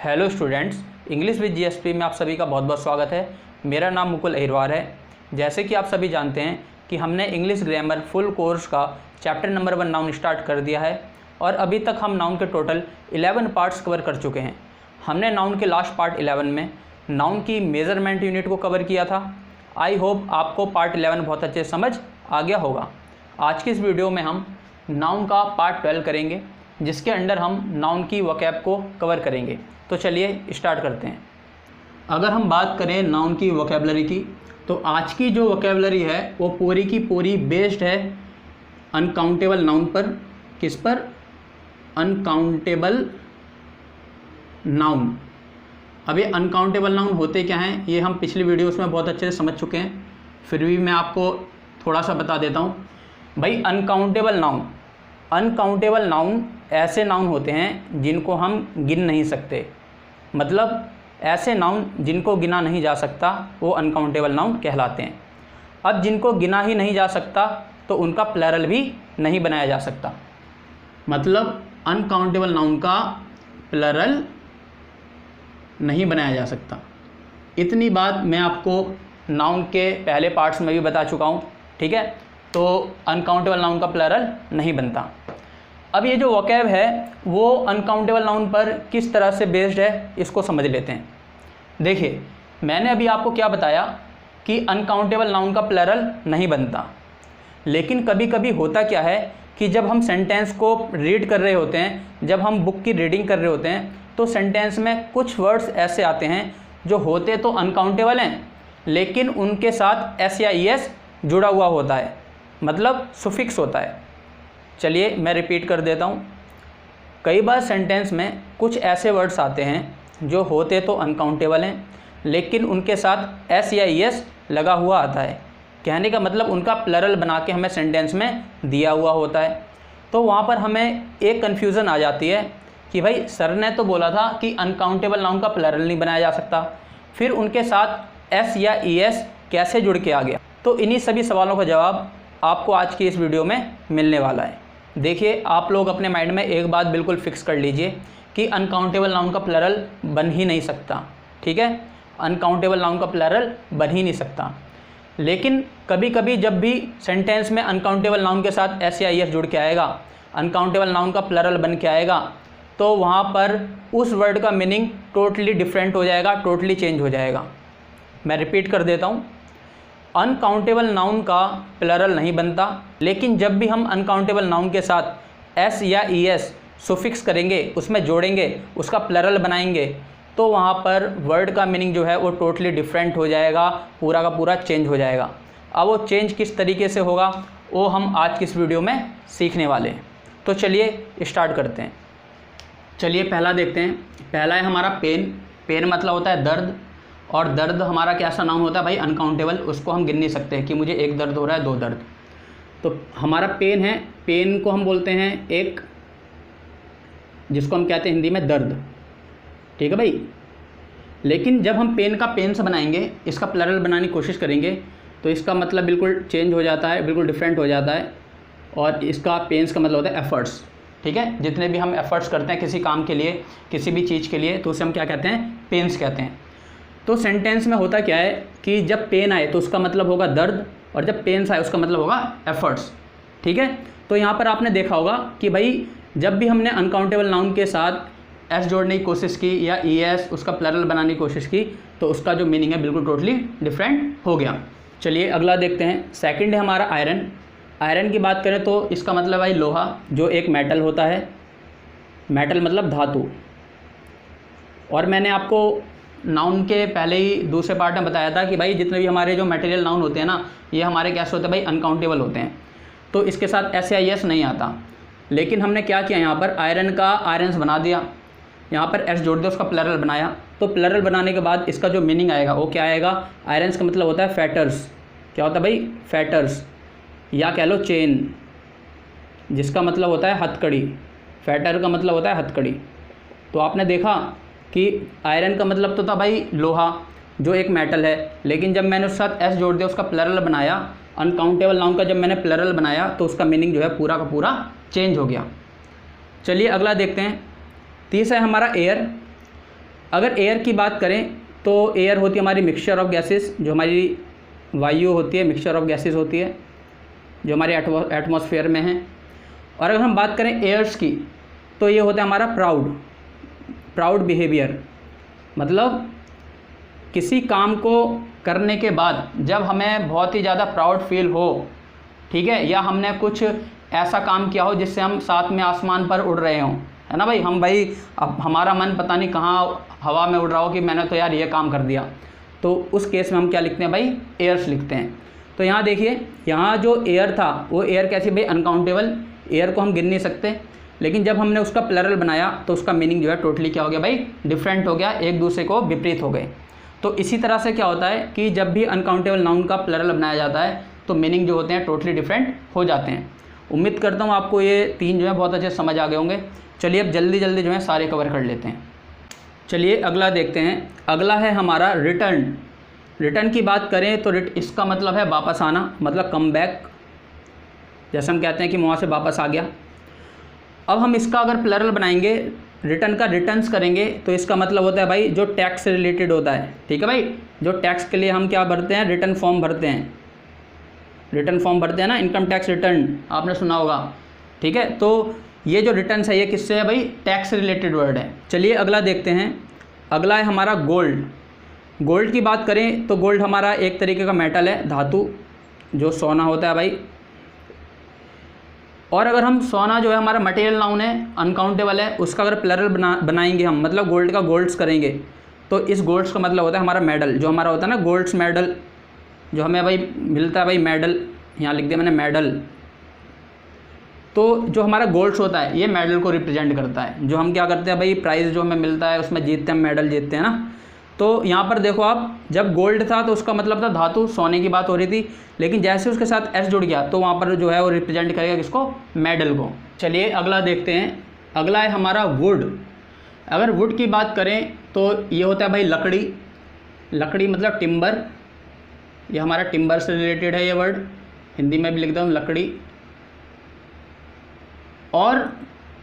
Hello students, English with GSP में आप सभी का बहुत बहुत स्वागत है। मेरा नाम मुकुल अहिरवार है। जैसे कि आप सभी जानते हैं कि हमने इंग्लिश ग्रामर फुल कोर्स का चैप्टर नंबर 1 नाउन स्टार्ट कर दिया है और अभी तक हम नाउन के टोटल 11 पार्ट्स कवर कर चुके हैं। हमने नाउन के लास्ट पार्ट 11 में नाउन की मेज़रमेंट यूनिट को कवर किया था। आई होप आपको पार्ट 11 बहुत अच्छे से समझ आ गया होगा। आज की इस वीडियो में हम नाउन का पार्ट 12 करेंगे, जिसके अंडर हम नाउन की वोकैब को कवर करेंगे। तो चलिए स्टार्ट करते हैं। अगर हम बात करें नाउन की वोकैबलरी की, तो आज की जो वोकैबलरी है वो पूरी की पूरी बेस्ड है अनकाउंटेबल नाउन पर। किस पर? Uncountable noun. अब ये अनकाउंटेबल नाउन होते क्या हैं ये हम पिछली वीडियोस में बहुत अच्छे से समझ चुके हैं, फिर भी मैं आपको थोड़ा सा बता देता हूँ। भाई अनकाउंटेबल नाउन ऐसे नाउन होते हैं जिनको हम गिन नहीं सकते। मतलब ऐसे नाउन जिनको गिना नहीं जा सकता वो अनकाउंटेबल नाउन कहलाते हैं। अब जिनको गिना ही नहीं जा सकता तो उनका प्लरल भी नहीं बनाया जा सकता। मतलब अनकाउंटेबल नाउन का प्लरल नहीं बनाया जा सकता। इतनी बात मैं आपको नाउन के पहले पार्ट्स में भी बता चुका हूँ, ठीक है। तो अनकाउंटेबल नाउन का प्लरल नहीं बनता। अब ये जो वोकैब है वो अनकाउंटेबल नाउन पर किस तरह से बेस्ड है इसको समझ लेते हैं। देखिए, मैंने अभी आपको क्या बताया कि अनकाउंटेबल नाउन का प्लरल नहीं बनता, लेकिन कभी कभी होता क्या है कि जब हम सेंटेंस को रीड कर रहे होते हैं, जब हम बुक की रीडिंग कर रहे होते हैं, तो सेंटेंस में कुछ वर्ड्स ऐसे आते हैं जो होते तो अनकाउंटेबल हैं, लेकिन उनके साथ एस या ई एस जुड़ा हुआ होता है, मतलब सुफिक्स होता है। चलिए मैं रिपीट कर देता हूँ। कई बार सेंटेंस में कुछ ऐसे वर्ड्स आते हैं जो होते तो अनकाउंटेबल हैं, लेकिन उनके साथ एस या ई एस लगा हुआ आता है। कहने का मतलब उनका प्लरल बना के हमें सेंटेंस में दिया हुआ होता है। तो वहाँ पर हमें एक कन्फ्यूज़न आ जाती है कि भाई सर ने तो बोला था कि अनकाउंटेबल नाउन का प्लरल नहीं बनाया जा सकता, फिर उनके साथ एस या ई एस कैसे जुड़ के आ गया। तो इन्हीं सभी सवालों का जवाब आपको आज की इस वीडियो में मिलने वाला है। देखिए, आप लोग अपने माइंड में एक बात बिल्कुल फिक्स कर लीजिए कि अनकाउंटेबल नाउन का प्लरल बन ही नहीं सकता, ठीक है। अनकाउंटेबल नाउन का प्लरल बन ही नहीं सकता। लेकिन कभी कभी जब भी सेंटेंस में अनकाउंटेबल नाउन के साथ एस या ई एस जुड़ के आएगा, अनकाउंटेबल नाउन का प्लरल बन के आएगा, तो वहाँ पर उस वर्ड का मीनिंग टोटली डिफरेंट हो जाएगा, टोटली चेंज हो जाएगा। मैं रिपीट कर देता हूँ। अनकाउंटेबल नाउन का प्लरल नहीं बनता, लेकिन जब भी हम अनकाउंटेबल नाउन के साथ एस या ई एस सुफिक्स करेंगे, उसमें जोड़ेंगे, उसका प्लरल बनाएंगे, तो वहाँ पर वर्ड का मीनिंग जो है वो टोटली डिफरेंट हो जाएगा, पूरा का पूरा चेंज हो जाएगा। अब वो चेंज किस तरीके से होगा वो हम आज की इस वीडियो में सीखने वाले हैं। तो चलिए स्टार्ट करते हैं। चलिए पहला देखते हैं। पहला है हमारा पेन। पेन मतलब होता है दर्द, और दर्द हमारा कैसा नाउन होता है भाई? अनकाउंटेबल। उसको हम गिन नहीं सकते कि मुझे एक दर्द हो रहा है, दो दर्द। तो हमारा पेन है, पेन को हम बोलते हैं एक, जिसको हम कहते हैं हिंदी में दर्द, ठीक है भाई। लेकिन जब हम पेन का पेन से बनाएंगे, इसका प्लरल बनाने की कोशिश करेंगे, तो इसका मतलब बिल्कुल चेंज हो जाता है, बिल्कुल डिफरेंट हो जाता है। और इसका पेन्स का मतलब होता है एफर्ट्स, ठीक है। जितने भी हम एफर्ट्स करते हैं किसी काम के लिए, किसी भी चीज़ के लिए, तो उसे हम क्या कहते हैं? पेन्स कहते हैं। तो सेंटेंस में होता क्या है कि जब पेन आए तो उसका मतलब होगा दर्द, और जब पेन्स आए उसका मतलब होगा एफर्ट्स, ठीक है। तो यहाँ पर आपने देखा होगा कि भाई जब भी हमने अनकाउंटेबल नाउन के साथ एस जोड़ने की कोशिश की या ई एस उसका प्लरल बनाने की कोशिश की, तो उसका जो मीनिंग है बिल्कुल टोटली डिफरेंट हो गया। चलिए अगला देखते हैं। सेकंड है हमारा आयरन। आयरन की बात करें तो इसका मतलब भाई लोहा, जो एक मेटल होता है। मेटल मतलब धातु। और मैंने आपको नाउन के पहले ही दूसरे पार्ट में बताया था कि भाई जितने भी हमारे जो मटेरियल नाउन होते हैं ना, ये हमारे कैसे होते हैं भाई? अनकाउंटेबल होते हैं। तो इसके साथ एस या ई एस नहीं आता। लेकिन हमने क्या किया, यहाँ पर आयरन का आयरन्स बना दिया, यहाँ पर एस जोड़ दिया, उसका प्लरल बनाया। तो प्लरल बनाने के बाद इसका जो मीनिंग आएगा वो क्या आएगा? आयरन्स का मतलब होता है फैटर्स। क्या होता है भाई? फैटर्स, या कह लो चेन, जिसका मतलब होता है हथकड़ी। फैटर का मतलब होता है हथकड़ी। तो आपने देखा कि आयरन का मतलब तो था भाई लोहा, जो एक मेटल है, लेकिन जब मैंने उसके साथ एस जोड़ दिया, उसका प्लरल बनाया, अनकाउंटेबल नाउन का जब मैंने प्लरल बनाया, तो उसका मीनिंग जो है पूरा का पूरा चेंज हो गया। चलिए अगला देखते हैं। तीसरा है हमारा एयर। अगर एयर की बात करें तो एयर होती है हमारी मिक्सचर ऑफ गैसेस, जो हमारी वायु होती है मिक्सचर ऑफ गैसेस होती है जो हमारे एटमॉस्फेयर में है। और अगर हम बात करें एयर्स की तो ये होता है हमारा प्राउड बिहेवियर, मतलब किसी काम को करने के बाद जब हमें बहुत ही ज़्यादा प्राउड फील हो, ठीक है, या हमने कुछ ऐसा काम किया हो जिससे हम साथ में आसमान पर उड़ रहे हों, है ना भाई, हम भाई अब हमारा मन पता नहीं कहाँ हवा में उड़ रहा हो कि मैंने तो यार ये काम कर दिया, तो उस केस में हम क्या लिखते हैं भाई, एयर्स लिखते हैं। तो यहाँ देखिए, यहाँ जो एयर था वो एयर कैसी भाई, अनकाउंटेबल, एयर को हम गिन नहीं सकते, लेकिन जब हमने उसका प्लरल बनाया तो उसका मीनिंग जो है टोटली क्या हो गया भाई, डिफरेंट हो गया, एक दूसरे को विपरीत हो गए। तो इसी तरह से क्या होता है कि जब भी अनकाउंटेबल नाउन का प्लरल बनाया जाता है तो मीनिंग जो होते हैं टोटली डिफरेंट हो जाते हैं। उम्मीद करता हूँ आपको ये 3 जो है बहुत अच्छे समझ आ गए होंगे। चलिए अब जल्दी जल्दी जो है सारे कवर कर लेते हैं। चलिए अगला देखते हैं। अगला है हमारा रिटर्न। रिटर्न की बात करें तो इसका मतलब है वापस आना, मतलब कम बैक, जैसे हम कहते हैं कि वहाँ से वापस आ गया। अब हम इसका अगर प्लरल बनाएंगे, रिटर्न का रिटर्न्स करेंगे, तो इसका मतलब होता है भाई जो टैक्स से रिलेटेड होता है, ठीक है भाई, जो टैक्स के लिए हम क्या भरते हैं, रिटर्न फॉर्म भरते हैं, रिटर्न फॉर्म भरते हैं ना, इनकम टैक्स रिटर्न आपने सुना होगा, ठीक है। तो ये जो रिटर्न्स है ये किससे है भाई, टैक्स से रिलेटेड वर्ड है। चलिए अगला देखते हैं। अगला है हमारा गोल्ड। गोल्ड की बात करें तो गोल्ड हमारा एक तरीके का मेटल है, धातु, जो सोना होता है भाई। और अगर हम सोना जो है हमारा मटेरियल नाउन है, अनकाउंटेबल है, उसका अगर प्लरल बनाएंगे हम, मतलब गोल्ड का गोल्ड्स करेंगे, तो इस गोल्ड्स का मतलब होता है हमारा मेडल, जो हमारा होता है ना गोल्ड्स मेडल, जो हमें भाई मिलता है भाई मेडल, यहाँ लिख दिया मैंने मेडल। तो जो हमारा गोल्ड्स होता है ये मेडल को रिप्रेजेंट करता है, जो हम क्या करते हैं भाई, प्राइज़ जो हमें मिलता है उसमें जीतते हैं, मेडल जीतते हैं ना। तो यहाँ पर देखो आप, जब गोल्ड था तो उसका मतलब था धातु, सोने की बात हो रही थी, लेकिन जैसे उसके साथ एस जुड़ गया तो वहाँ पर जो है वो रिप्रेजेंट करेगा किसको, मेडल को। चलिए अगला देखते हैं। अगला है हमारा वुड। अगर वुड की बात करें तो ये होता है भाई लकड़ी। लकड़ी मतलब टिम्बर, ये हमारा टिम्बर से रिलेटेड है ये वर्ड, हिंदी में भी लिखता हूँ लकड़ी। और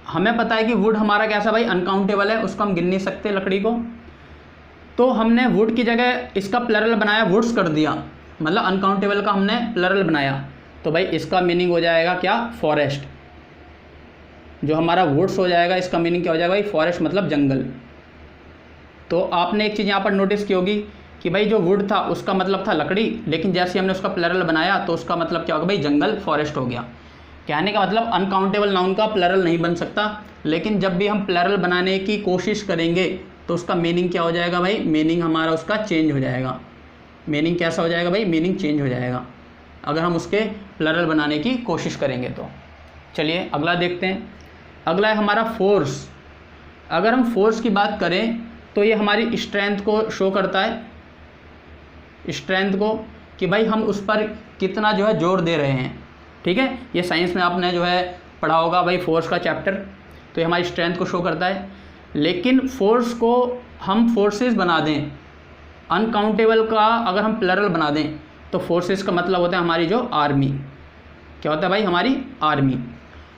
हमें पता है कि वुड हमारा कैसा भाई, अनकाउंटेबल है, उसको हम गिन नहीं सकते लकड़ी को। तो हमने वुड की जगह इसका प्लरल बनाया, वुड्स कर दिया, मतलब अनकाउंटेबल का हमने प्लरल बनाया, तो भाई इसका मीनिंग हो जाएगा क्या, फॉरेस्ट। जो हमारा वुड्स हो जाएगा इसका मीनिंग क्या हो जाएगा भाई, फॉरेस्ट मतलब जंगल। तो आपने एक चीज़ यहाँ पर नोटिस की होगी कि भाई जो वुड था उसका मतलब था लकड़ी, लेकिन जैसे हमने उसका प्लरल बनाया तो उसका मतलब क्या होगा भाई, जंगल, फॉरेस्ट हो गया। कहने का मतलब अनकाउंटेबल नाउन का प्लरल नहीं बन सकता, लेकिन जब भी हम प्लरल बनाने की कोशिश करेंगे तो उसका मीनिंग क्या हो जाएगा भाई, मीनिंग हमारा उसका चेंज हो जाएगा। मीनिंग कैसा हो जाएगा भाई, मीनिंग चेंज हो जाएगा अगर हम उसके प्लरल बनाने की कोशिश करेंगे तो। चलिए अगला देखते हैं। अगला है हमारा फोर्स। अगर हम फोर्स की बात करें तो ये हमारी स्ट्रेंथ को शो करता है, स्ट्रेंथ को, कि भाई हम उस पर कितना जो है जोर दे रहे हैं, ठीक है। ये साइंस में आपने जो है पढ़ा होगा भाई फोर्स का चैप्टर, तो ये हमारी स्ट्रेंथ को शो करता है। लेकिन फोर्स को हम फोर्सेस बना दें, अनकाउंटेबल का अगर हम प्लरल बना दें तो फोर्सेस का मतलब होता है हमारी जो आर्मी। क्या होता है भाई, हमारी आर्मी।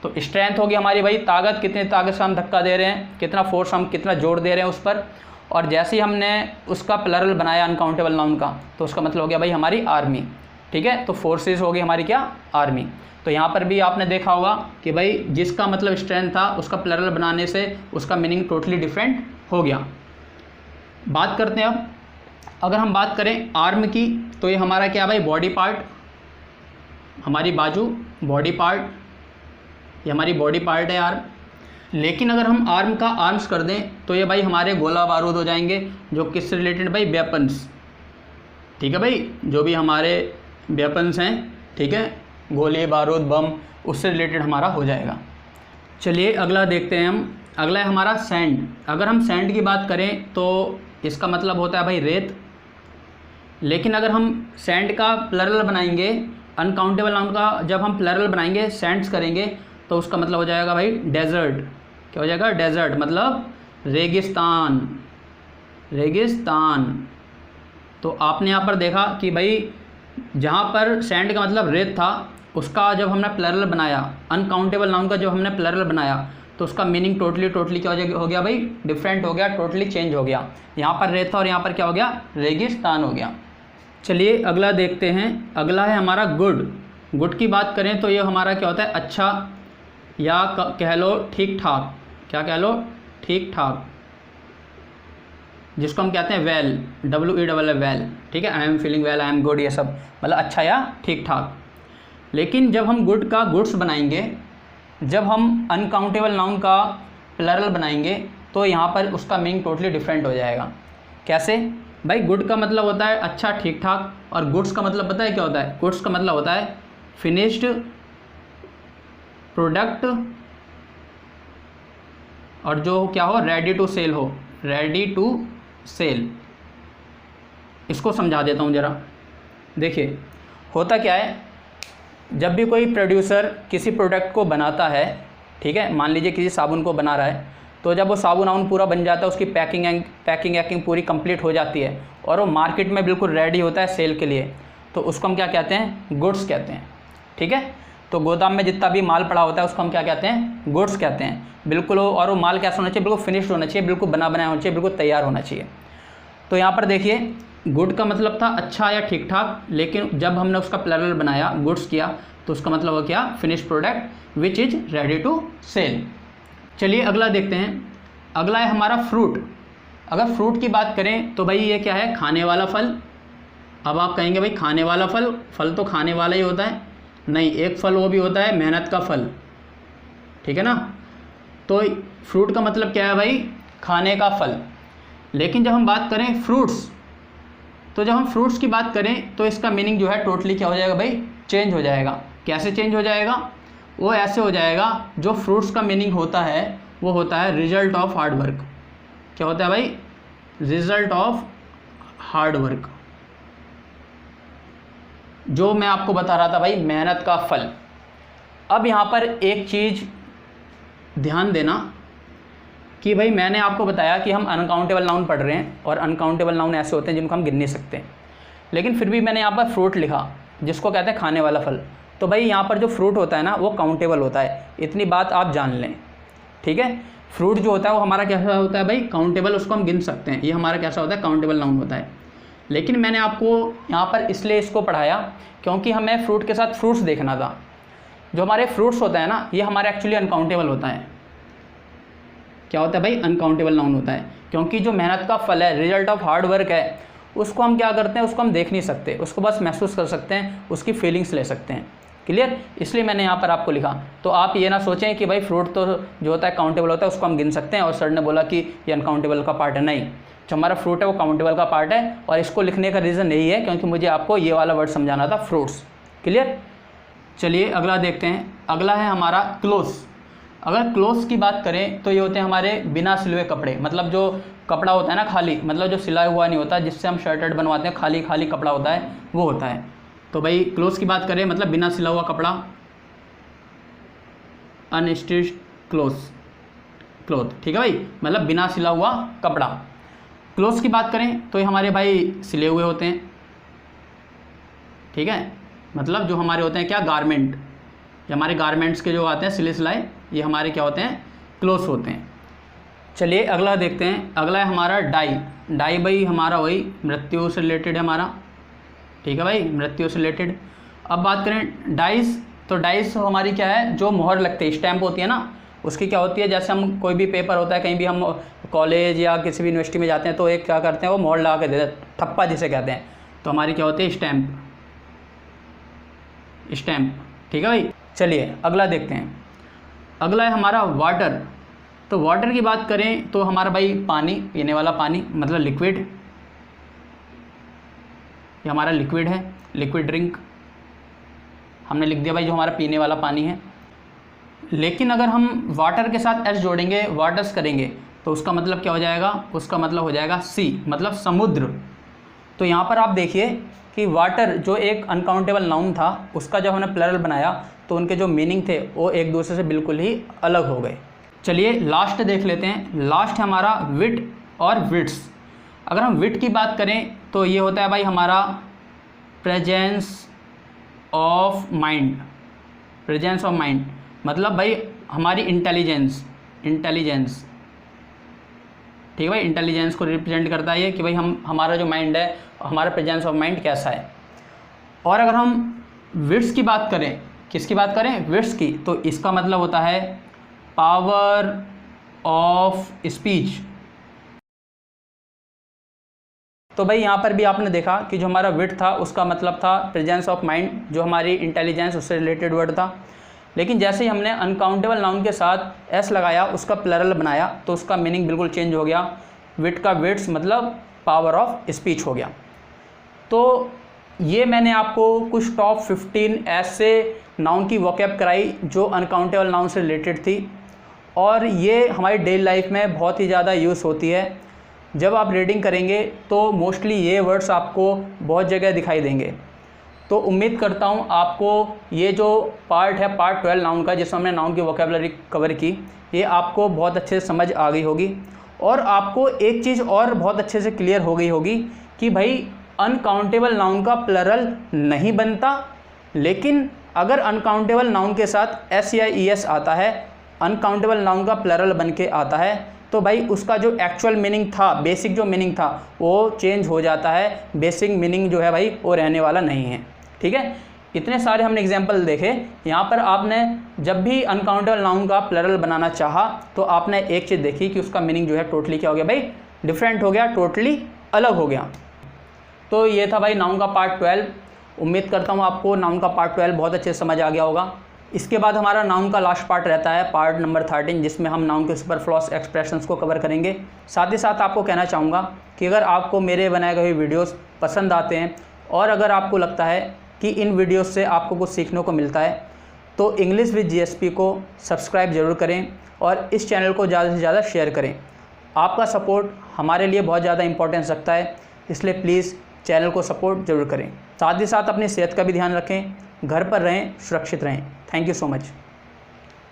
तो स्ट्रेंथ होगी हमारी भाई ताकत, कितनी ताकत से हम धक्का दे रहे हैं, कितना फोर्स, हम कितना जोर दे रहे हैं उस पर। और जैसे ही हमने उसका प्लरल बनाया अनकाउंटेबल नाउन का, तो उसका मतलब हो गया भाई हमारी आर्मी, ठीक है। तो फोर्सेस होगी हमारी क्या, आर्मी। तो यहाँ पर भी आपने देखा होगा कि भाई जिसका मतलब स्ट्रेंथ था उसका प्लरल बनाने से उसका मीनिंग टोटली डिफरेंट हो गया। बात करते हैं अब, अगर हम बात करें आर्म की, तो ये हमारा क्या भाई, बॉडी पार्ट, हमारी बाजू, बॉडी पार्ट, ये हमारी बॉडी पार्ट है आर्म। लेकिन अगर हम आर्म का आर्म्स कर दें तो ये भाई हमारे गोला बारूद हो जाएंगे, जो किससे रिलेटेड भाई, वेपन्स, ठीक है भाई, जो भी हमारे वेपन्स हैं, ठीक है, गोले बारूद बम, उससे रिलेटेड हमारा हो जाएगा। चलिए अगला देखते हैं हम। अगला है हमारा सैंड। अगर हम सैंड की बात करें तो इसका मतलब होता है भाई रेत। लेकिन अगर हम सैंड का प्लरल बनाएंगे, अनकाउंटेबल नाउन का जब हम प्लरल बनाएंगे, सैंड्स करेंगे, तो उसका मतलब हो जाएगा भाई डेजर्ट। क्या हो जाएगा, डेजर्ट मतलब रेगिस्तान, रेगिस्तान। तो आपने यहाँ पर देखा कि भाई जहाँ पर सैंड का मतलब रेत था, उसका जब हमने प्लरल बनाया, अनकाउंटेबल नाउन का जब हमने प्लरल बनाया, तो उसका मीनिंग टोटली क्या हो गया भाई, डिफरेंट हो गया, टोटली चेंज हो गया। यहाँ पर रेत था और यहाँ पर क्या हो गया, रेगिस्तान हो गया। चलिए अगला देखते हैं। अगला है हमारा गुड। गुड की बात करें तो ये हमारा क्या होता है, अच्छा या कह लो ठीक ठाक। क्या कह लो, ठीक ठाक, जिसको हम कहते हैं वेल, WE वेल, ठीक है। I am feeling well, I am good, ये सब मतलब अच्छा या ठीक ठाक। लेकिन जब हम गुड का गुड्स बनाएंगे, जब हम अनकाउंटेबल नाउन का प्लरल बनाएंगे, तो यहाँ पर उसका मीनिंग टोटली डिफरेंट हो जाएगा। कैसे भाई, गुड का मतलब होता है अच्छा ठीक ठाक, और गुड्स का मतलब पता है क्या होता है, गुड्स का मतलब होता है फिनिश्ड प्रोडक्ट, और जो क्या हो, रेडी टू सेल हो, रेडी टू सेल। इसको समझा देता हूँ ज़रा। देखिए होता क्या है, जब भी कोई प्रोड्यूसर किसी प्रोडक्ट को बनाता है, ठीक है, मान लीजिए किसी साबुन को बना रहा है, तो जब वो साबुन पूरा बन जाता है, उसकी पैकिंग पूरी कंप्लीट हो जाती है और वो मार्केट में बिल्कुल रेडी होता है सेल के लिए, तो उसको हम क्या कहते हैं, गुड्स कहते हैं, ठीक है। तो गोदाम में जितना भी माल पड़ा होता है उसको हम क्या कहते हैं, गुड्स कहते हैं, बिल्कुल। और वो माल कैसा होना चाहिए, बिल्कुल फिनिश्ड होना चाहिए, बिल्कुल बना बनाया होना चाहिए, बिल्कुल तैयार होना चाहिए। तो यहाँ पर देखिए गुड का मतलब था अच्छा या ठीक ठाक, लेकिन जब हमने उसका प्लरल बनाया, गुड्स किया, तो उसका मतलब हो क्या, finished product which is ready to sell. चलिए अगला देखते हैं। अगला है हमारा फ्रूट। अगर फ्रूट की बात करें तो भाई ये क्या है, खाने वाला फल। अब आप कहेंगे भाई खाने वाला फल, फल तो खाने वाला ही होता है, नहीं, एक फल वो भी होता है मेहनत का फल, ठीक है ना। तो फ्रूट का मतलब क्या है भाई, खाने का फल। लेकिन जब हम बात करें फ्रूट्स, तो जब हम फ्रूट्स की बात करें तो इसका मीनिंग जो है टोटली क्या हो जाएगा भाई, चेंज हो जाएगा। कैसे चेंज हो जाएगा, वो ऐसे हो जाएगा, जो फ्रूट्स का मीनिंग होता है वो होता है रिजल्ट ऑफ हार्ड वर्क। क्या होता है भाई, रिजल्ट ऑफ हार्ड वर्क, जो मैं आपको बता रहा था भाई, मेहनत का फल। अब यहाँ पर एक चीज़ ध्यान देना कि भाई मैंने आपको बताया कि हम अनकाउंटेबल नाउन पढ़ रहे हैं, और अनकाउंटेबल नाउन ऐसे होते हैं जिनको हम गिन नहीं सकते, लेकिन फिर भी मैंने यहाँ पर फ्रूट लिखा, जिसको कहते हैं खाने वाला फल। तो भाई यहाँ पर जो फ्रूट होता है ना, वो काउंटेबल होता है, इतनी बात आप जान लें, ठीक है। फ्रूट जो होता है वो हमारा कैसा होता है भाई, काउंटेबल, उसको हम गिन सकते हैं, ये हमारा कैसा होता है, काउंटेबल नाउन होता है। लेकिन मैंने आपको यहाँ पर इसलिए इसको पढ़ाया क्योंकि हमें फ्रूट के साथ फ्रूट्स देखना था। जो हमारे फ्रूट्स होता है ना, ये हमारे एक्चुअली अनकाउंटेबल होता है। क्या होता है भाई, अनकाउंटेबल नाउन होता है, क्योंकि जो मेहनत का फल है, रिजल्ट ऑफ हार्ड वर्क है, उसको हम क्या करते हैं, उसको हम देख नहीं सकते, उसको बस महसूस कर सकते हैं, उसकी फीलिंग्स ले सकते हैं। क्लियर, इसलिए मैंने यहाँ पर आपको लिखा। तो आप ये ना सोचें कि भाई फ्रूट तो जो होता है काउंटेबल होता है, उसको हम गिन सकते हैं, और सर ने बोला कि ये अनकाउंटेबल का पार्ट है। नहीं, जो हमारा फ्रूट है वो काउंटेबल का पार्ट है, और इसको लिखने का रीज़न यही है क्योंकि मुझे आपको ये वाला वर्ड समझाना था, फ्रूट्स। क्लियर। चलिए अगला देखते हैं। अगला है हमारा क्लोथ्स। अगर क्लोथ्स की बात करें तो ये होते हैं हमारे बिना सिलवे कपड़े, मतलब जो कपड़ा होता है ना खाली, मतलब जो सिला हुआ नहीं होता, जिससे हम शर्ट वर्ट बनवाते हैं, खाली खाली कपड़ा होता है, वो होता है। तो भाई क्लोथ्स की बात करें मतलब बिना सिला हुआ कपड़ा, अनस्टिच्ड क्लोथ, ठीक है भाई, मतलब बिना सिला हुआ कपड़ा। क्लोथ्स की बात करें तो ये हमारे भाई सिले हुए होते हैं, ठीक है, मतलब जो हमारे होते हैं क्या, गारमेंट, हमारे गारमेंट्स के जो आते हैं सिले सिलाए, ये हमारे क्या होते हैं, क्लोथ्स होते हैं। चलिए अगला देखते हैं। अगला है हमारा डाई। डाई भाई हमारा वही मृत्यु से रिलेटेड है हमारा, ठीक है भाई, मृत्यु से रिलेटेड। अब बात करें डाइस, तो डाइस हमारी क्या है, जो मोहर लगती है, स्टैंप होती है ना, उसकी क्या होती है, जैसे हम कोई भी पेपर होता है, कहीं भी हम कॉलेज या किसी भी यूनिवर्सिटी में जाते हैं, तो एक क्या करते हैं, वो मोहर लगा के देते हैं, ठप्पा जिसे कहते हैं, तो हमारी क्या होती है, स्टैंप, ठीक है भाई। चलिए अगला देखते हैं। अगला है हमारा वाटर। तो वाटर की बात करें तो हमारा भाई पानी, पीने वाला पानी, मतलब लिक्विड, ये हमारा लिक्विड है, लिक्विड ड्रिंक हमने लिख दिया भाई, जो हमारा पीने वाला पानी है। लेकिन अगर हम वाटर के साथ एस जोड़ेंगे, वाटर्स करेंगे, तो उसका मतलब क्या हो जाएगा, उसका मतलब हो जाएगा सी, मतलब समुद्र। तो यहाँ पर आप देखिए कि वाटर जो एक अनकाउंटेबल नाउन था, उसका जब हमने प्लरल बनाया तो उनके जो मीनिंग थे वो एक दूसरे से बिल्कुल ही अलग हो गए। चलिए लास्ट देख लेते हैं। लास्ट है हमारा विट और विट्स। अगर हम विट की बात करें तो ये होता है भाई हमारा प्रेजेंस ऑफ माइंड, मतलब भाई हमारी इंटेलिजेंस, इंटेलिजेंस, ठीक है भाई, इंटेलिजेंस को रिप्रेजेंट करता है ये कि भाई हमारा जो माइंड है, हमारा प्रेजेंस ऑफ माइंड कैसा है। और अगर हम विड्स की बात करें, किसकी बात करें, विड्स की, तो इसका मतलब होता है पावर ऑफ स्पीच। तो भाई यहाँ पर भी आपने देखा कि जो हमारा विड था उसका मतलब था प्रेजेंस ऑफ माइंड, जो हमारी इंटेलिजेंस उससे रिलेटेड वर्ड था। लेकिन जैसे ही हमने अनकाउंटेबल नाउन के साथ एस लगाया, उसका प्लरल बनाया, तो उसका मीनिंग बिल्कुल चेंज हो गया। विड का विड्स मतलब पावर ऑफ स्पीच हो गया। तो ये मैंने आपको कुछ टॉप 15 ऐसे नाउन की वोकैब कराई जो अनकाउंटेबल नाउन से रिलेटेड थी, और ये हमारी डेली लाइफ में बहुत ही ज़्यादा यूज़ होती है। जब आप रीडिंग करेंगे तो मोस्टली ये वर्ड्स आपको बहुत जगह दिखाई देंगे। तो उम्मीद करता हूँ आपको ये जो पार्ट है, पार्ट 12 नाउन का, जिसमें हमने नाउन की वोकैबुलरी कवर की, ये आपको बहुत अच्छे से समझ आ गई होगी। और आपको एक चीज़ और बहुत अच्छे से क्लियर हो गई होगी कि भाई अनकाउंटेबल नाउन का प्लरल नहीं बनता, लेकिन अगर अनकाउंटेबल नाउन के साथ एस या ई एस आता है, अनकाउंटेबल नाउन का प्लरल बन के आता है, तो भाई उसका जो एक्चुअल मीनिंग था, बेसिक जो मीनिंग था, वो चेंज हो जाता है। बेसिक मीनिंग जो है भाई वो रहने वाला नहीं है। ठीक है, इतने सारे हमने एग्जाम्पल देखे। यहाँ पर आपने जब भी अनकाउंटेबल नाउन का प्लरल बनाना चाहा तो आपने एक चीज़ देखी कि उसका मीनिंग जो है टोटली क्या हो गया भाई, डिफरेंट हो गया, टोटली अलग हो गया। तो ये था भाई नाउन का पार्ट 12। उम्मीद करता हूँ आपको नाउन का पार्ट 12 बहुत अच्छे से समझ आ गया होगा। इसके बाद हमारा नाउन का लास्ट पार्ट रहता है पार्ट नंबर 13, जिसमें हम नाउन के सुपरफ्लुअस एक्सप्रेशंस को कवर करेंगे। साथ ही साथ आपको कहना चाहूँगा कि अगर आपको मेरे बनाए गए वीडियोस पसंद आते हैं और अगर आपको लगता है कि इन वीडियोस से आपको कुछ सीखने को मिलता है, तो इंग्लिश विद जीएसपी को सब्सक्राइब ज़रूर करें और इस चैनल को ज़्यादा से ज़्यादा शेयर करें। आपका सपोर्ट हमारे लिए बहुत ज़्यादा इंपॉर्टेंस रखता है, इसलिए प्लीज़ चैनल को सपोर्ट ज़रूर करें। साथ ही साथ अपनी सेहत का भी ध्यान रखें, घर पर रहें, सुरक्षित रहें। Thank you so much.